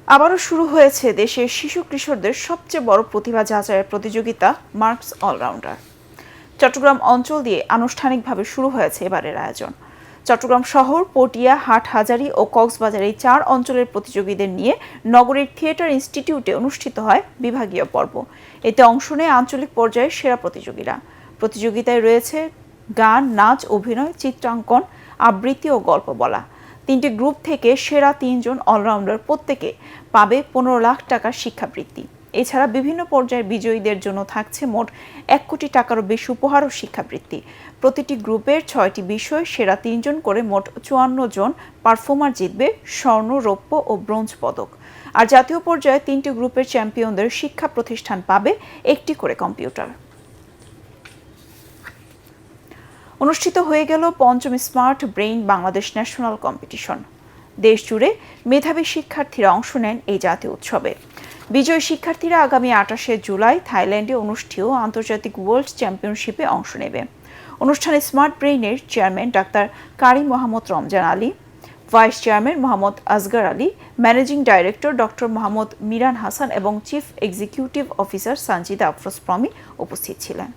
আবারও শুরু হয়েছে দেশের শিশু কিশোরদের সবচেয়ে বড় প্রতিভা যাচাইয়ের প্রতিযোগিতা মার্কস অলরাউন্ডার। চট্টগ্রাম অঞ্চল দিয়ে আনুষ্ঠানিকভাবে শুরু হয়েছে এবারের আয়োজন। চট্টগ্রাম শহর, পটিয়া, হাটহাজারী ও কক্সবাজার এই 4 অঞ্চলের প্রতিযোগীদের নিয়ে নগরীর থিয়েটার ইনস্টিটিউটে অনুষ্ঠিত হয় বিভাগীয় পর্ব। এতে অংশ নেয় আঞ্চলিক পর্যায়ে সেরা প্রতিযোগীরা। প্রতিযোগিতায় রয়েছে গান, নাচ, অভিনয়, চিত্রাঙ্কন, আবৃত্তি ও গল্প বলা। 3টি গ্রুপ থেকে সেরা 3 জন অলরাউন্ডার প্রত্যেকে পাবে 15 লাখ টাকার শিক্ষাবৃত্তি। এছাড়া বিভিন্ন পর্যায়ের বিজয়ীদের জন্য থাকছে মোট 1 কোটি টাকারও বেশি উপহার ও শিক্ষাবৃত্তি। প্রতিটি গ্রুপের 6টি বিষয় সেরা 3 জন করে মোট 54 জন পারফর্মার জিতবে স্বর্ণ, রৌপ্য ও ব্রোঞ্জ পদক। আর জাতীয় পর্যায়ে 3টি গ্রুপের চ্যাম্পিয়নদের শিক্ষা প্রতিষ্ঠান পাবে 1টি করে কম্পিউটার। অনুষ্ঠিত হয়ে গেল 5ম smart brain Bangladesh national competition. দেশ জুড়ে মেধাবী শিক্ষার্থীরা অংশ নেন এই জাতীয় উৎসবে। বিজয়ী শিক্ষার্থীরা আগামী 28শে জুলাই থাইল্যান্ডে অনুষ্ঠেয় আন্তর্জাতিক ওয়ার্ল্ড চ্যাম্পিয়নশিপে অংশ নেবে। অনুষ্ঠানে স্মার্ট ব্রেইনের chairman doctor Qari Mohammad Ramzan Ali, vice chairman Mohammad Asgar Ali, managing director doctor Mohammad Miran Hasan এবং chief executive officer Sanjida Afroz Promi উপস্থিত ছিলেন।